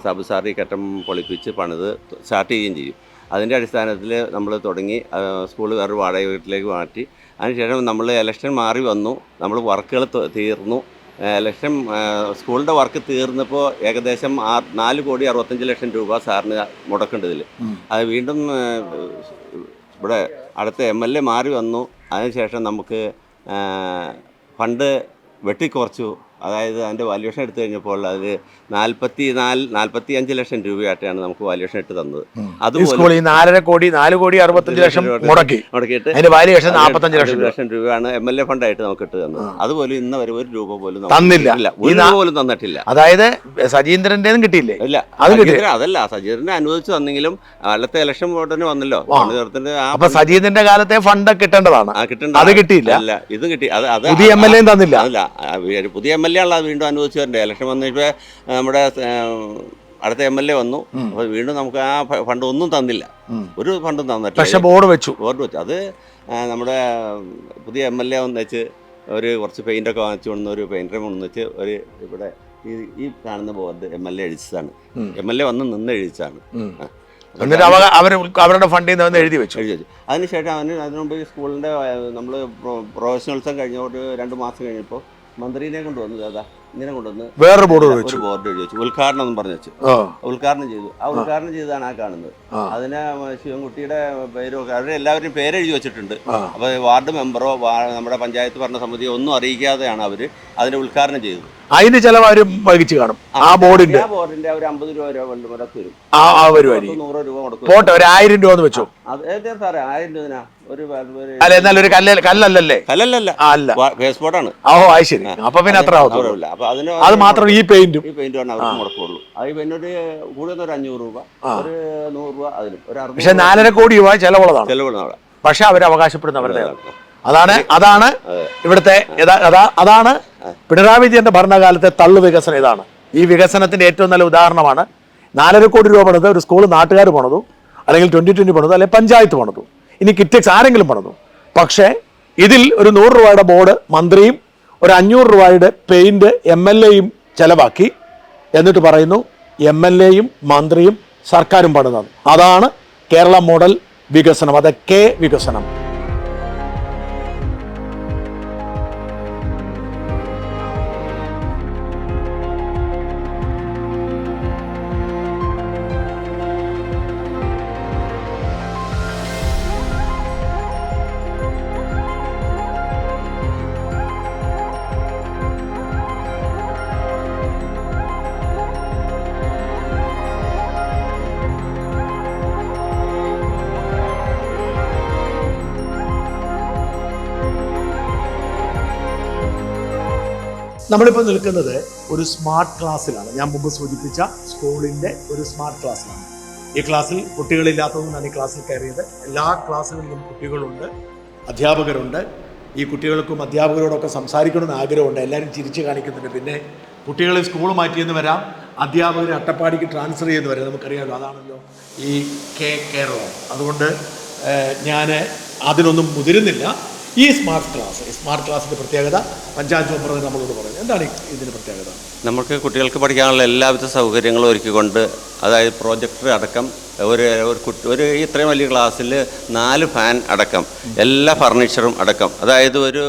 സാബു സാർ ഈ കെട്ടം പൊളിപ്പിച്ച് പണിത് സ്റ്റാർട്ട് ചെയ്യുകയും ചെയ്യും. അതിൻ്റെ അടിസ്ഥാനത്തിൽ നമ്മൾ തുടങ്ങി സ്കൂൾ വേറൊരു വാടക വീട്ടിലേക്ക് മാറ്റി. അതിനുശേഷം നമ്മൾ ഇലക്ഷൻ മാറി വന്നു, നമ്മൾ വർക്കുകൾ തീർന്നു. ഇലക്ഷൻ സ്കൂളിൻ്റെ വർക്ക് തീർന്നപ്പോൾ ഏകദേശം 4,65,00,000 രൂപ സാറിന് മുടക്കേണ്ടതിൽ. അത് വീണ്ടും ഇവിടെ അടുത്ത MLA മാറി വന്നു. അതിനുശേഷം നമുക്ക് ഫണ്ട് വെട്ടിക്കുറച്ചു. അതായത് അതിൻ്റെ വാല്യുവേഷൻ എടുത്തു കഴിഞ്ഞപ്പോൾ അതിൽ 45 ലക്ഷം രൂപയായിട്ടാണ് നമുക്ക് വാല്യുവേഷൻ ഇട്ട് തന്നത്. അതുപോലെ 4,65,00,000 മുടക്കിയിട്ട് അതിന്റെ വാല്യുവേഷൻ 45 ലക്ഷം രൂപയാണ് MLA ഫണ്ടായിട്ട് നമുക്ക് ഇട്ട് തന്നത്. അതുപോലെ ഇന്ന് വരെ ഒരു രൂപ പോലും തന്നില്ല, ഒരു രൂപ പോലും തന്നിട്ടില്ല. അതായത് സജീന്ദ്രൻ്റെ കിട്ടിയില്ലേ? ഇല്ല, അതല്ല, സജീന്ദ്രനെ അനുവദിച്ചു തന്നെങ്കിലും അടുത്ത ഇലക്ഷൻ വോട്ടിന് വന്നല്ലോ. അപ്പൊ സജീന്ദ്രന്റെ കാലത്തെ ഫണ്ട് കിട്ടേണ്ടതാണ്, അത് കിട്ടിയില്ല. അല്ല, ഇത് കിട്ടി. പുതിയ MLA തന്നില്ല. അല്ല, പുതിയ MLA ഉള്ളത് വീണ്ടും അനുവദിച്ചു വരണ്ടേ? ഇലക്ഷൻ വന്നപ്പോൾ നമ്മുടെ അടുത്ത MLA വന്നു. അപ്പോൾ വീണ്ടും നമുക്ക് ആ ഫണ്ട് ഒന്നും തന്നില്ല, ഒരു ഫണ്ടും തന്നിട്ടില്ല. പക്ഷേ ബോർഡ് വെച്ചു. അത് നമ്മുടെ പുതിയ MLA വന്ന് വെച്ച് കുറച്ച് പെയിൻ്റൊക്കെ വാങ്ങിച്ചു കൊണ്ടുവന്ന് ഒരു പെയിൻറ്ററെ കൊണ്ടു വെച്ച് ഇവിടെ ഈ കാണുന്ന ബോർഡ് MLA എഴുതിച്ചതാണ്. MLA വന്ന് നിന്ന് എഴുതിച്ചാണ്. എന്നിട്ട് അവരുടെ ഫണ്ടിൽ നിന്ന് എഴുതി വെച്ചു. അതിനുശേഷം അതിനുമുമ്പ് ഈ സ്കൂളിൻ്റെ നമ്മൾ പ്രൊഫഷണൽസം കഴിഞ്ഞ ഒരു 2 മാസം കഴിഞ്ഞപ്പോൾ മന്ത്രിനെ കൊണ്ടുവന്നു. അതാ ഇങ്ങനെ കൊണ്ടുവന്ന് വേറൊരു ബോർഡ് എഴുതി വെച്ചു, ഉദ്ഘാടനം എന്ന് പറഞ്ഞു വെച്ചു. ഉദ്ഘാടനം ചെയ്തു. ആ ഉദ്ഘാടനം ചെയ്താണ് ആ കാണുന്നത്. അതിന് ശിവൻകുട്ടിയുടെ പേരോ അവരെല്ലാവരുടെയും പേരെഴുതി വെച്ചിട്ടുണ്ട്. അപ്പോൾ വാർഡ് മെമ്പറോ നമ്മുടെ പഞ്ചായത്ത് ഭരണസമിതിയോ ഒന്നും അറിയിക്കാതെയാണ് അവർ അതിന്റെ ഉദ്ഘാടനം ചെയ്തത്. അതിന് ചിലവാരും വഹിച്ചു കാണും. ആ ബോർഡിന്റെ ഒരു 50 രൂപ മുടക്ക് വരും. 100 രൂപ മുടക്കും. പോട്ടെ, ഒരു 1000 രൂപ വെച്ചു. അതെ സാറേ, 1000 രൂപ അല്ല, എന്നാൽ ഒരു കല്ലല്ലേ? കല്ലല്ല, അല്ല, ഫേസ്പോർട്ടാണ്. അത് ശരി. അപ്പൊ പിന്നെ അത്ര അത് മാത്രം. ഈ പെയിന്റും അവർക്ക് മുടക്കുള്ളൂ. അത് പിന്നെ കൂടുതൽ ഒരു 500 രൂപ, ഒരു 100 രൂപ, അതിലും ഒരു 60. പക്ഷെ 4.5 കോടി രൂപ ചെലവുള്ളതാണ്. പക്ഷെ അവർ അവകാശപ്പെടുന്നവരുടെ അതാണ് ഇവിടുത്തെ അതാണ് പിണറായി വിജയന്റെ ഭരണകാലത്തെ തള്ളു വികസനം. ഇതാണ് ഈ വികസനത്തിന്റെ ഏറ്റവും നല്ല ഉദാഹരണമാണ്. 4.5 കോടി രൂപ പണിത് ഒരു സ്കൂൾ നാട്ടുകാർ പണിതു, അല്ലെങ്കിൽ 2020 പണിതു, അല്ലെങ്കിൽ പഞ്ചായത്ത് പണിതു, ഇനി കിറ്റക്സ് ആരെങ്കിലും പണിതു. പക്ഷേ ഇതിൽ ഒരു 100 രൂപയുടെ ബോർഡ് മന്ത്രിയും ഒരു 500 രൂപയുടെ പെയിന്റ് MLAയും ചെലവാക്കി. എന്നിട്ട് പറയുന്നു MLAയും മന്ത്രിയും സർക്കാരും പണിതാണ്. അതാണ് കേരള മോഡൽ വികസനം, അതൊക്കെ വികസനം. നമ്മളിപ്പോൾ നിൽക്കുന്നത് ഒരു സ്മാർട്ട് ക്ലാസ്സിലാണ്. ഞാൻ മുമ്പ് സൂചിപ്പിച്ച സ്കൂളിൻ്റെ ഒരു സ്മാർട്ട് ക്ലാസ്സിലാണ്. ഈ ക്ലാസ്സിൽ കുട്ടികളില്ലാത്തതുകൊണ്ടാണ് ഈ ക്ലാസ്സിൽ കയറിയത്. എല്ലാ ക്ലാസ്സുകളിലും കുട്ടികളുണ്ട്, അധ്യാപകരുണ്ട്. ഈ കുട്ടികൾക്കും അധ്യാപകരോടൊക്കെ സംസാരിക്കണമെന്ന് ആഗ്രഹമുണ്ട്. എല്ലാവരും ചിരിച്ച് കാണിക്കുന്നുണ്ട്. പിന്നെ കുട്ടികൾ സ്കൂൾ മാറ്റിയെന്ന് വരാം, അധ്യാപകർ അട്ടപ്പാടിക്ക് ട്രാൻസ്ഫർ ചെയ്യുന്നു വരാം. നമുക്കറിയാമല്ലോ, അതാണല്ലോ ഈ കേരളം. അതുകൊണ്ട് ഞാൻ അതിനൊന്നും മുതിരുന്നില്ല. ഈ സ്മാർട്ട് ക്ലാസ്സിൻ്റെ പ്രത്യേകത പഞ്ചായത്ത് മെമ്പർ നമ്മളോട് പറയുന്നത് എന്താണ് ഇതിൻ്റെ പ്രത്യേകത? നമുക്ക് കുട്ടികൾക്ക് പഠിക്കാനുള്ള എല്ലാവിധ സൗകര്യങ്ങളും ഒരുക്കിക്കൊണ്ട്, അതായത് പ്രോജക്ടർ അടക്കം ഒരു ഇത്രയും വലിയ ക്ലാസ്സിൽ 4 ഫാൻ അടക്കം എല്ലാ ഫർണിച്ചറും അടക്കം, അതായത് ഒരു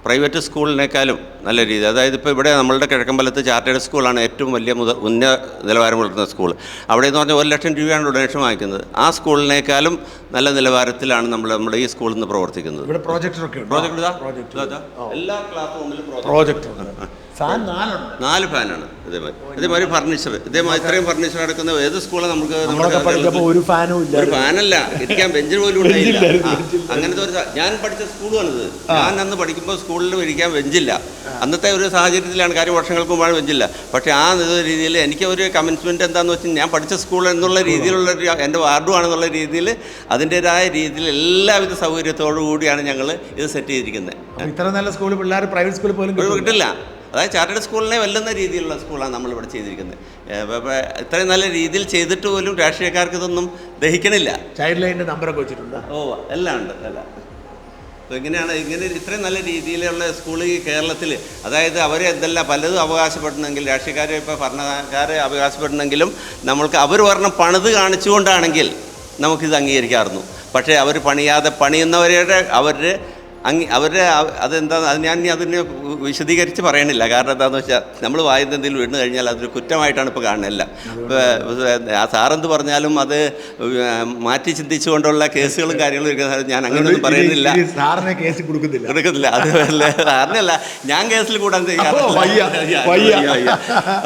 പ്രൈവറ്റ് സ്കൂളിനേക്കാളും നല്ല രീതി. അതായത് ഇപ്പോൾ ഇവിടെ നമ്മളുടെ കിഴക്കമ്പലത്ത് ചാർട്ടേഡ് സ്കൂളാണ് ഏറ്റവും വലിയ ഉന്നത നിലവാരം പുലർത്തുന്ന സ്കൂൾ. അവിടെ എന്ന് പറഞ്ഞാൽ 1 ലക്ഷം രൂപയാണ് ഡൊണേഷൻ വാങ്ങിക്കുന്നത്. ആ സ്കൂളിനേക്കാളും നല്ല നിലവാരത്തിലാണ് നമ്മുടെ ഈ സ്കൂളിൽ നിന്ന് പ്രവർത്തിക്കുന്നത്. ഇവിടെ പ്രോജക്ടർ എല്ലാ ക്ലാസ് റൂമിലും പ്രോജക്ടർ 4 ഫാനാണ്. ഇതേമാതിരി ഫർണിച്ചർ, ഇത്രയും ഫർണിച്ചർ അടക്കുന്ന ഏത് സ്കൂളാണ് നമുക്ക്? ഒരു ഫാനല്ല, ഇരിക്കാൻ ബെഞ്ചിന് പോലും ഉണ്ടായില്ല. അങ്ങനത്തെ ഒരു ഞാൻ പഠിച്ച സ്കൂളാണിത്. ഞാൻ അന്ന് പഠിക്കുമ്പോൾ സ്കൂളിൽ ഇരിക്കാൻ ബെഞ്ചില്ല. അന്നത്തെ ഒരു സാഹചര്യത്തിലാണ്, കാര്യം വർഷങ്ങൾക്ക് മുമ്പാണ് ബെഞ്ചില്ല. പക്ഷേ ആ രീതിയിൽ എനിക്ക് ഒരു കമൻസ്മെൻറ്റ് എന്താണെന്ന് വെച്ചാൽ, ഞാൻ പഠിച്ച സ്കൂൾ എന്നുള്ള രീതിയിലുള്ള എൻ്റെ വാർഡുമാണെന്നുള്ള രീതിയിൽ അതിൻ്റെതായ രീതിയിൽ എല്ലാവിധ സൗകര്യത്തോടു കൂടിയാണ് ഞങ്ങൾ ഇത് സെറ്റ് ചെയ്തിരിക്കുന്നത്. ഇത്ര നല്ല സ്കൂൾ പിള്ളേർ പ്രൈവറ്റ് സ്കൂളിൽ പോലും കിട്ടില്ല. അതായത് ചാർട്ടേഡ് സ്കൂളിനെ വെല്ലുന്ന രീതിയിലുള്ള സ്കൂളാണ് നമ്മളിവിടെ ചെയ്തിരിക്കുന്നത്. ഇത്രയും നല്ല രീതിയിൽ ചെയ്തിട്ട് പോലും രാഷ്ട്രീയക്കാർക്ക് ഇതൊന്നും ദഹിക്കണില്ല. ചൈൽഡ് ലൈനിൻ്റെ നമ്പറൊക്കെ വെച്ചിട്ടുണ്ട്. എല്ലാം ഉണ്ട്. അപ്പോൾ ഇങ്ങനെ ഇത്രയും നല്ല രീതിയിലുള്ള സ്കൂൾ ഈ കേരളത്തിൽ, അതായത് അവരെ എന്തെല്ലാം പലതും അവകാശപ്പെടുന്നെങ്കിൽ, രാഷ്ട്രീയക്കാരെ ഇപ്പോൾ ഭരണക്കാരെ അവകാശപ്പെടുന്നെങ്കിലും നമ്മൾക്ക് അവർ പറഞ്ഞ പണിത് കാണിച്ചുകൊണ്ടാണെങ്കിൽ നമുക്കിത് അംഗീകരിക്കാമായിരുന്നു. പക്ഷേ അവർ പണിയുന്നവരുടെ അവരുടെ അതെന്താ, ഞാൻ അതിനെ വിശദീകരിച്ച് പറയണില്ല. കാരണം എന്താണെന്ന് വെച്ചാൽ, നമ്മൾ വായുന്ന എന്തെങ്കിലും വീണ് കഴിഞ്ഞാൽ അതൊരു കുറ്റമായിട്ടാണ് ഇപ്പോൾ കാണുന്നില്ല. ആ സാറെന്ത് പറഞ്ഞാലും അത് മാറ്റി ചിന്തിച്ചുകൊണ്ടുള്ള കേസുകളും കാര്യങ്ങളും ഞാൻ അങ്ങനെയൊന്നും പറയുന്നില്ല. സാറിനെ കേസ് കൊടുക്കുന്നില്ല. അത് സാറിനല്ല, ഞാൻ കേസിൽ കൂടാൻ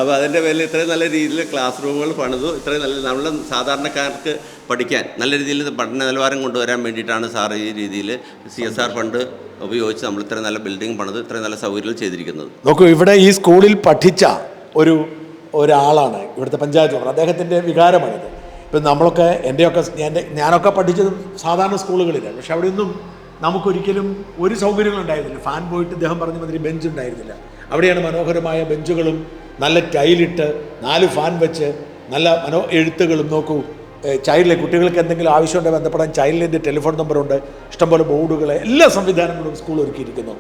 അപ്പോൾ അതിൻ്റെ പേരിൽ ഇത്രയും നല്ല രീതിയിൽ ക്ലാസ് റൂമുകൾ പണിതു. ഇത്രയും നല്ല നമ്മളെ സാധാരണക്കാർക്ക് പഠിക്കാൻ നല്ല രീതിയിൽ പഠന നിലവാരം കൊണ്ടുവരാൻ വേണ്ടിയിട്ടാണ് സാർ ഈ രീതിയിൽ CSR ഫണ്ട് ഉപയോഗിച്ച് നമ്മൾ ഇത്രയും നല്ല ബിൽഡിംഗ് പണിത് ഇത്രയും നല്ല സൗകര്യങ്ങൾ ചെയ്തിരിക്കുന്നത്. നോക്കൂ, ഇവിടെ ഈ സ്കൂളിൽ പഠിച്ച ഒരാളാണ് ഇവിടുത്തെ പഞ്ചായത്ത് മെമ്പർ. അദ്ദേഹത്തിൻ്റെ വികാരമാണിത്. ഇപ്പം നമ്മളൊക്കെ ഞാനൊക്കെ പഠിച്ചത് സാധാരണ സ്കൂളുകളിലാണ്. പക്ഷെ അവിടെയൊന്നും നമുക്കൊരിക്കലും ഒരു സൗകര്യങ്ങളും ഉണ്ടായിരുന്നില്ല. ഫാൻ പോയിട്ട് ഇദ്ദേഹം പറഞ്ഞ മാതിരി ബെഞ്ച് ഉണ്ടായിരുന്നില്ല. അവിടെയാണ് മനോഹരമായ ബെഞ്ചുകളും നല്ല ടൈലിട്ട് 4 ഫാൻ വെച്ച് നല്ല എഴുത്തുകളും. നോക്കൂ, ചൈൽഡ് ലൈൻ, കുട്ടികൾക്ക് എന്തെങ്കിലും ആവശ്യമുണ്ടെങ്കിൽ ബന്ധപ്പെടാൻ ചൈൽഡ് ലൈൻ്റെ ടെലിഫോൺ നമ്പറുണ്ട്. ഇഷ്ടംപോലെ ബോർഡുകൾ, എല്ലാ സംവിധാനങ്ങളും സ്കൂൾ ഒരുക്കിയിരിക്കുന്നു.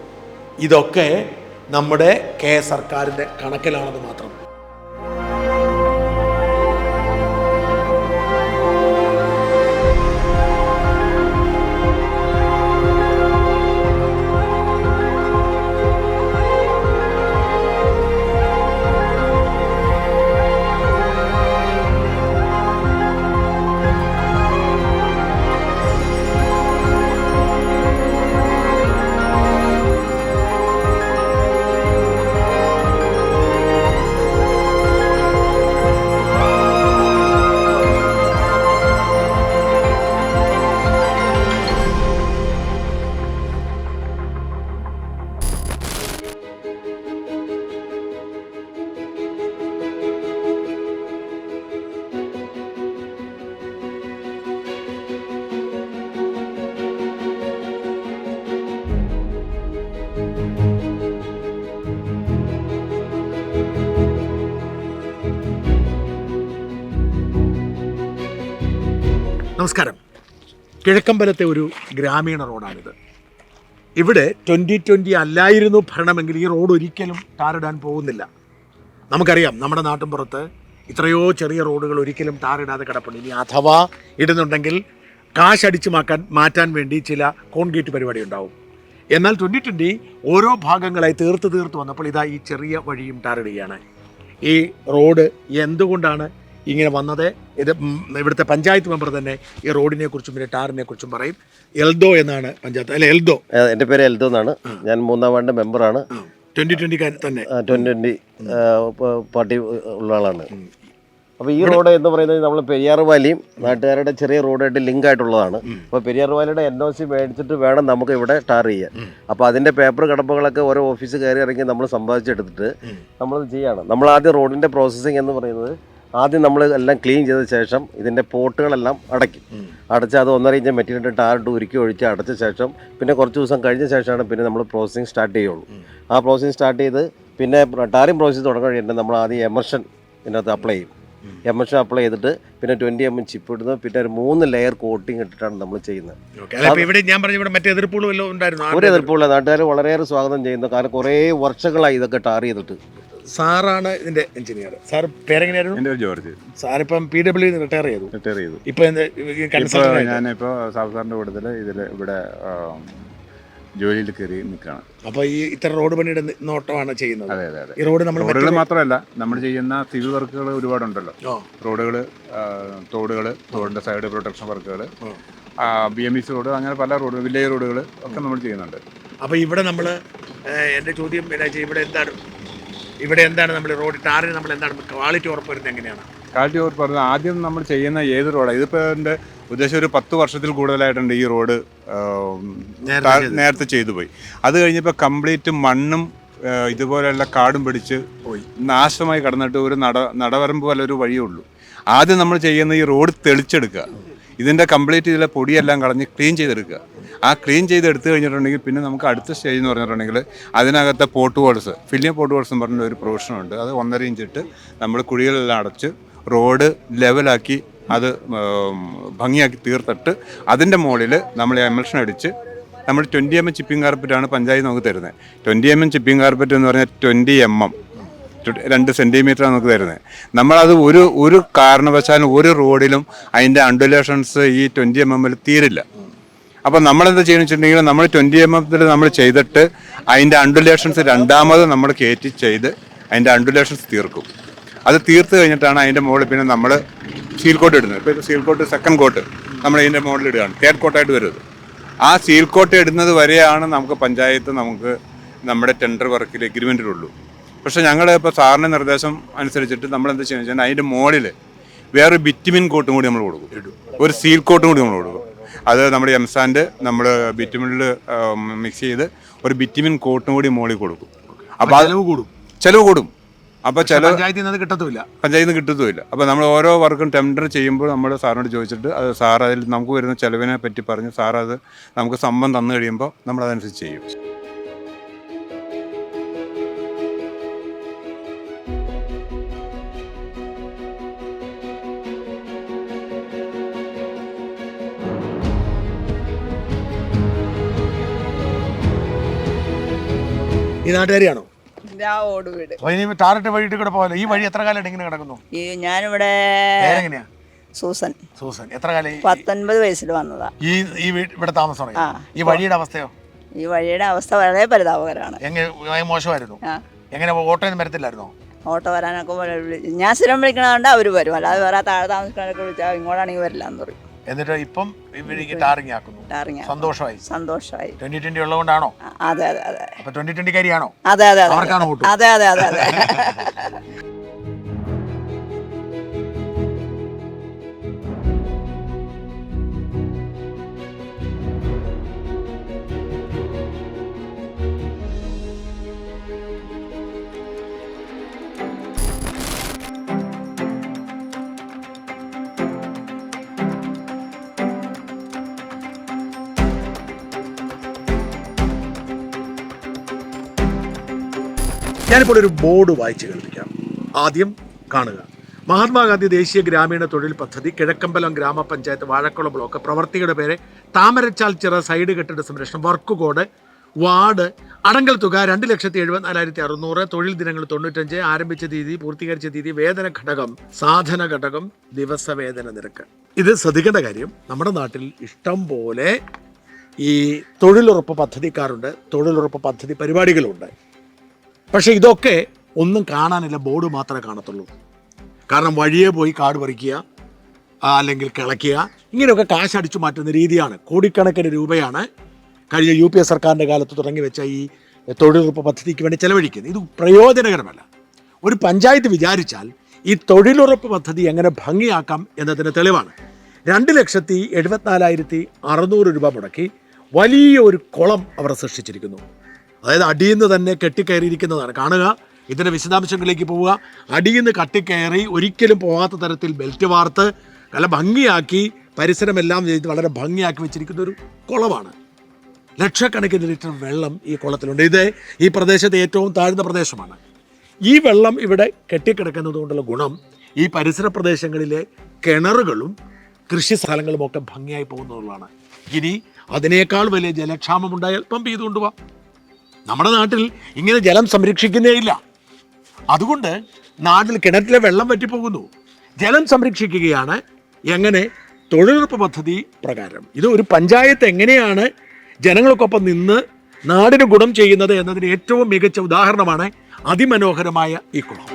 ഇതൊക്കെ നമ്മുടെ സർക്കാരിൻ്റെ കണക്കിലാണെന്ന് മാത്രം. നമസ്കാരം. കിഴക്കമ്പലത്തെ ഒരു ഗ്രാമീണ റോഡാണിത്. ഇവിടെ 2020 അല്ലായിരുന്നു ഭരണമെങ്കിൽ ഈ റോഡ് ഒരിക്കലും ടാറിടാൻ പോകുന്നില്ല. നമുക്കറിയാം, നമ്മുടെ നാട്ടിൻപുറത്ത് ഇത്രയോ ചെറിയ റോഡുകൾ ഒരിക്കലും ടാറിടാതെ കിടപ്പുണ്ട്. ഇനി അഥവാ ഇടുന്നുണ്ടെങ്കിൽ കാശടിച്ച് മാറ്റാൻ വേണ്ടി ചില കോൺക്രീറ്റ് പരിപാടി ഉണ്ടാവും. എന്നാൽ 2020 ഓരോ ഭാഗങ്ങളായി തീർത്ത് വന്നപ്പോൾ ഇതാ ഈ ചെറിയ വഴിയും ടാറിടുകയാണ്. ഈ റോഡ് എന്തുകൊണ്ടാണ് ഇങ്ങനെ വന്നത്? ഇത് ഇവിടുത്തെ പഞ്ചായത്ത് മെമ്പർ തന്നെ ഈ റോഡിനെ കുറിച്ചും പിന്നെ ടാറിനെ കുറിച്ചും പറയും. എൽദോ എന്നാണ് പഞ്ചായത്ത്, അല്ലെ? എൽദോ. എൻ്റെ പേര് എൽദോ എന്നാണ്. ഞാൻ 3-ാം വാർഡ് മെമ്പറാണ്. 2020 തന്നെ 2020 പാർട്ടി ഉള്ള ആളാണ്. അപ്പോൾ ഈ റോഡ് എന്ന് പറയുന്നത് നമ്മൾ പെരിയാർ വാലിയും നാട്ടുകാരുടെ ചെറിയ റോഡായിട്ട് ലിങ്ക് ആയിട്ടുള്ളതാണ്. അപ്പോൾ പെരിയാർ വാലിയുടെ NOC മേടിച്ചിട്ട് വേണം നമുക്ക് ഇവിടെ ടാർ ചെയ്യാൻ. അപ്പോൾ അതിൻ്റെ പേപ്പർ കടമ്പകളൊക്കെ ഓരോ ഓഫീസ് കയറി ഇറങ്ങി നമ്മൾ സമ്പാദിച്ചെടുത്തിട്ട് നമ്മളത് ചെയ്യാണ്. നമ്മൾ ആദ്യം റോഡിൻ്റെ പ്രോസസ്സിങ് എന്ന് പറയുന്നത് ആദ്യം നമ്മൾ എല്ലാം ക്ലീൻ ചെയ്ത ശേഷം ഇതിൻ്റെ പോട്ടുകളെല്ലാം അടയ്ക്കും. അടച്ച് അത് 1.5 ഇഞ്ച് മെറ്റീരിയൽ ടാറിട്ട് ഉരുക്കി ഒഴിച്ച് അടച്ച ശേഷം പിന്നെ കുറച്ച് ദിവസം കഴിഞ്ഞ ശേഷമാണ് പിന്നെ നമ്മൾ പ്രോസസ്സിങ് സ്റ്റാർട്ട് ചെയ്യുള്ളൂ. ആ പ്രോസസ്സിങ് സ്റ്റാർട്ട് ചെയ്ത് പിന്നെ ടാറിങ് പ്രോസസ്സ് തുടങ്ങാൻ വേണ്ടി നമ്മൾ ആദ്യം എമർഷൻ ഇതിനകത്ത് അപ്ലൈ ചെയ്യും. എമർഷൻ അപ്ലൈ ചെയ്തിട്ട് പിന്നെ 20 mm ചിപ്പ് ഇടുന്നു. പിന്നെ ഒരു 3 ലെയർ കോട്ടിങ് ഇട്ടിട്ടാണ് നമ്മൾ ചെയ്യുന്നത്. ഒരു എതിർപ്പുള്ള നാട്ടുകാർ വളരെയേറെ സ്വാഗതം ചെയ്യുന്നു. കാരണം കുറേ വർഷങ്ങളായി ഇതൊക്കെ ടാർ ചെയ്തിട്ട്. സാറാണ് ഇതിന്റെ എഞ്ചിനീയർ. സാർ പേരെങ്ങനെയായിരുന്നു? എൻ്റെ പേര് ജോർജ്. സാറിപ്പം PW റിട്ടയർ ചെയ്തു. ഇപ്പോൾ ഞാനിപ്പോൾ സാറിൻ്റെ കൂട്ടത്തിൽ ഇവിടെ ജോലിയിൽ കയറി നിൽക്കുകയാണ്. അപ്പോൾ ഈ ഇത്ര റോഡ് പണിയുടെ നോട്ടമാണ് ചെയ്യുന്നത്. അതെ അതെ അതെ. ഈ റോഡ് നമ്മൾ റോഡുകൾ മാത്രമല്ല, നമ്മൾ ചെയ്യുന്ന സിവിൽ വർക്കുകൾ ഒരുപാടുണ്ടല്ലോ. റോഡുകൾ, തോടുകൾ, റോഡിൻ്റെ സൈഡ് പ്രൊട്ടക്ഷൻ വർക്കുകൾ, BMEC റോഡ്, അങ്ങനെ പല റോഡ്, വില്ലേജ് റോഡുകൾ ഒക്കെ നമ്മൾ ചെയ്യുന്നുണ്ട്. അപ്പോൾ ഇവിടെ നമ്മൾ എൻ്റെ ചോദ്യം ഇവിടെ എന്താണ് നമ്മൾ റോഡ് ടാറിന് നമ്മൾ എന്താണ് ക്വാളിറ്റി ഉറപ്പുവരുന്നത്? എങ്ങനെയാണ് ക്വാളിറ്റി ഉറപ്പ് പറഞ്ഞത്? ആദ്യം നമ്മൾ ചെയ്യുന്ന ഏത് റോഡാണ്, ഇതിപ്പോൾ എൻ്റെ ഉദ്ദേശം ഒരു 10 വർഷത്തിൽ കൂടുതലായിട്ടുണ്ട് ഈ റോഡ് നേരത്തെ ചെയ്തു പോയി. അത് കഴിഞ്ഞപ്പോൾ കംപ്ലീറ്റ് മണ്ണും ഇതുപോലെയുള്ള കാടും പിടിച്ച് നാശമായി കടന്നിട്ട് ഒരു നടവരമ്പ് പോലെ ഒരു വഴിയേ ഉള്ളൂ. ആദ്യം നമ്മൾ ചെയ്യുന്ന ഈ റോഡ് തെളിച്ചെടുക്കുക, ഇതിൻ്റെ കംപ്ലീറ്റ് ഇതിലെ പൊടിയെല്ലാം കളഞ്ഞ് ക്ലീൻ ചെയ്തെടുക്കുക. ആ ക്ലീൻ ചെയ്തെടുത്ത് കഴിഞ്ഞിട്ടുണ്ടെങ്കിൽ പിന്നെ നമുക്ക് അടുത്ത സ്റ്റേജ് എന്ന് പറഞ്ഞിട്ടുണ്ടെങ്കിൽ അതിനകത്തെ pot holes, filling pot holes എന്ന് പറഞ്ഞ ഒരു പ്രൊവിഷനുണ്ട്. അത് 1.5 ഇഞ്ച് ഇട്ട് നമ്മൾ കുഴികളെല്ലാം അടച്ച് റോഡ് ലെവലാക്കി അത് ഭംഗിയാക്കി തീർത്തിട്ട് അതിൻ്റെ മുകളിൽ നമ്മൾ എമൽഷൻ അടിച്ച് നമ്മൾ 20 mm ചിപ്പിംഗ് കാർപ്പറ്റാണ് പഞ്ചായത്ത് നമുക്ക് തരുന്നത്. 20 mm ചിപ്പിംഗ് കാർപ്പറ്റ് എന്ന് പറഞ്ഞാൽ 20 mm 2 സെൻറ്റിമീറ്ററാണ് നമുക്ക് തരുന്നത്. നമ്മളത് ഒരു കാരണവശാലും ഒരു റോഡിലും അതിൻ്റെ അണ്ടുലേഷൻസ് ഈ 20 mm തീരില്ല. അപ്പോൾ നമ്മളെന്താ ചെയ്യുന്നത് വെച്ചിട്ടുണ്ടെങ്കിൽ നമ്മൾ 20 mm നമ്മൾ ചെയ്തിട്ട് അതിൻ്റെ അണ്ടുലേഷൻസ് രണ്ടാമത് നമ്മൾ കയറ്റി ചെയ്ത് അതിൻ്റെ അണ്ടുലേഷൻസ് തീർക്കും. അത് തീർത്ത് കഴിഞ്ഞിട്ടാണ് അതിൻ്റെ മുകളിൽ പിന്നെ നമ്മൾ സീൽ കോട്ട് ഇടുന്നത്. ഇപ്പോൾ സീൽ കോട്ട് സെക്കൻഡ് കോട്ട് നമ്മൾ ഇതിൻ്റെ മുകളിൽ ഇടുകയാണ്, തേർഡ് കോട്ടായിട്ട് വരുന്നത്. ആ സീൽ കോട്ട് ഇടുന്നത് വരെയാണ് നമുക്ക് പഞ്ചായത്ത് നമുക്ക് നമ്മുടെ ടെൻഡർ വർക്കിൽ എഗ്രിമെൻറ്റിലുള്ളൂ. പക്ഷേ ഞങ്ങൾ ഇപ്പോൾ സാറിൻ്റെ നിർദ്ദേശം അനുസരിച്ചിട്ട് നമ്മൾ എന്താ ചെയ്യുന്നത് വെച്ചാൽ അതിൻ്റെ മുകളിൽ വേറൊരു ബിറ്റുമിൻ കോട്ടും കൂടി നമ്മൾ കൊടുക്കും, ഒരു സീൽ കോട്ടും കൂടി നമ്മൾ കൊടുക്കും. അത് നമ്മുടെ എംസാൻഡ് നമ്മൾ ബിറ്റുമിനിൽ മിക്സ് ചെയ്ത് ഒരു ബിറ്റുമിൻ കോട്ടും കൂടി മുകളിൽ കൊടുക്കും. അപ്പോൾ ചിലവ് കൂടും. അപ്പോൾ പഞ്ചായത്തിൽ നിന്ന് കിട്ടത്തുമില്ല. അപ്പോൾ നമ്മൾ ഓരോ വർക്കും ടെൻഡർ ചെയ്യുമ്പോൾ നമ്മൾ സാറിനോട് ചോദിച്ചിട്ട് അത് സാർ അതിൽ നമുക്ക് വരുന്ന ചിലവിനെ പറ്റി പറഞ്ഞ് സാർ അത് നമുക്ക് സമ്മതം തന്നു കഴിയുമ്പോൾ നമ്മൾ അതനുസരിച്ച് ചെയ്യും. ഈ നാട്ടുകാരിയാണോ? ഓട് വീട് ടാറിട്ട് വഴിയിട്ട് കൂടെ പോകാലോ. ഈ വഴി എത്ര കാലമായിട്ട് ഇങ്ങനെ കിടക്കുന്നു? ഞാനിവിടെ പേരെങ്ങനെയാ? സൂസൻ. എത്ര കാലം? 19 വയസ്സിൽ വന്നതാ. ഈ ഇവിടെ താമസം. ഈ വഴിയുടെ അവസ്ഥയോ? ഈ വഴിയുടെ അവസ്ഥ വളരെ പരിതാപകരമാണ്. എങ്ങനെ മോശമായിരുന്നു? എങ്ങനെ ഓട്ടോ ഒന്നും വരത്തില്ലായിരുന്നോ? ഓട്ടോ വരാനൊക്കെ ഞാൻ സ്ഥിരം വിളിക്കണതുകൊണ്ട് അവർ വരും, അല്ലാതെ വേറെ താഴെ താമസിക്കാനൊക്കെ വിളിച്ചാൽ ഇങ്ങോട്ടാണെങ്കിൽ വരില്ല എന്ന് പറയും. എന്നിട്ട് ഇപ്പം ടാറിങ് ആക്കുന്നു. സന്തോഷമായി 2020 ഉള്ളതുകൊണ്ടാണോ? അതെ അതെ അതെ. അപ്പൊ 2020 കാരിയാണോ? അതെ അതെ അവർക്കാണോ വോട്ട്? അതെ അതെ അതെ അതെ. ഞാനിപ്പോൾ ഒരു ബോർഡ് വായിച്ച് കേൾപ്പിക്കാം. ആദ്യം കാണുക. മഹാത്മാഗാന്ധി ദേശീയ ഗ്രാമീണ തൊഴിൽ പദ്ധതി, കിഴക്കമ്പലം ഗ്രാമപഞ്ചായത്ത്, വാഴക്കുളം ബ്ലോക്ക്. പ്രവർത്തിയുടെ പേര് താമരച്ചാൽ ചിറ സൈഡ് കെട്ടിട സംരക്ഷണം. വർക്ക് കോഡ്, വാർഡ്, അടങ്കൽ തുക 2,74,600. തൊഴിൽ ദിനങ്ങൾ 95. ആരംഭിച്ച തീയതി, പൂർത്തീകരിച്ച തീയതി, വേതന ഘടകം, സാധന ഘടകം, ദിവസവേതന നിരക്ക്. ഇത് ശ്രദ്ധിക്കേണ്ട കാര്യം, നമ്മുടെ നാട്ടിൽ ഇഷ്ടം പോലെ ഈ തൊഴിലുറപ്പ് പദ്ധതിക്കാരുണ്ട്, തൊഴിലുറപ്പ് പദ്ധതി പരിപാടികളുണ്ട്. പക്ഷേ ഇതൊക്കെ ഒന്നും കാണാനില്ല, ബോർഡ് മാത്രമേ കാണത്തുള്ളൂ. കാരണം വഴിയെ പോയി കാട് പറിക്കുക, അല്ലെങ്കിൽ കിളയ്ക്കുക, ഇങ്ങനെയൊക്കെ കാശ് അടിച്ചു മാറ്റുന്ന രീതിയാണ്. കോടിക്കണക്കിന് രൂപയാണ് കഴിഞ്ഞ UPA സർക്കാരിൻ്റെ കാലത്ത് തുടങ്ങി വെച്ച ഈ തൊഴിലുറപ്പ് പദ്ധതിക്ക് വേണ്ടി ചെലവഴിക്കുന്നത്. ഇത് പ്രയോജനകരമല്ല. ഒരു പഞ്ചായത്ത് വിചാരിച്ചാൽ ഈ തൊഴിലുറപ്പ് പദ്ധതി എങ്ങനെ ഭംഗിയാക്കാം എന്നതിന് തെളിവാണ്. 2,74,600 രൂപ മുടക്കി വലിയ ഒരു കുളം അവർ സൃഷ്ടിച്ചിരിക്കുന്നു. അതായത് അടിയിൽ നിന്ന് തന്നെ കെട്ടിക്കയറിയിരിക്കുന്നതാണ്. കാണുക, ഇതിൻ്റെ വിശദാംശങ്ങളിലേക്ക് പോവുക. അടിയിൽ നിന്ന് കട്ടിക്കയറി ഒരിക്കലും പോകാത്ത തരത്തിൽ ബെൽറ്റ് വാർത്ത് നല്ല ഭംഗിയാക്കി പരിസരമെല്ലാം ചെയ്ത് വളരെ ഭംഗിയാക്കി വെച്ചിരിക്കുന്ന ഒരു കുളമാണ്. ലക്ഷക്കണക്കിന് ലിറ്റർ വെള്ളം ഈ കുളത്തിലുണ്ട്. ഇത് ഈ പ്രദേശത്തെ ഏറ്റവും താഴ്ന്ന പ്രദേശമാണ്. ഈ വെള്ളം ഇവിടെ കെട്ടിക്കിടക്കുന്നത് കൊണ്ടുള്ള ഗുണം ഈ പരിസര പ്രദേശങ്ങളിലെ കിണറുകളും കൃഷി സ്ഥലങ്ങളും ഒക്കെ ഭംഗിയായി പോകുന്നതാണ്. ഇനി അതിനേക്കാൾ വലിയ ജലക്ഷാമം ഉണ്ടായാൽ പമ്പ് ചെയ്ത് കൊണ്ടുപോകാം. നമ്മുടെ നാട്ടിൽ ഇങ്ങനെ ജലം സംരക്ഷിക്കുന്നേ ഇല്ല. അതുകൊണ്ട് നാട്ടിൽ കിണറ്റിലെ വെള്ളം വറ്റിപ്പോകുന്നു. ജലം സംരക്ഷിക്കുകയാണ്. എങ്ങനെ? തൊഴിലുറപ്പ് പദ്ധതി പ്രകാരം. ഇത് ഒരു പഞ്ചായത്ത് എങ്ങനെയാണ് ജനങ്ങൾക്കൊപ്പം നിന്ന് നാടിന് ഗുണം ചെയ്യുന്നത് എന്നതിന് ഏറ്റവും മികച്ച ഉദാഹരണമാണ് അതിമനോഹരമായ ഈ കുളം.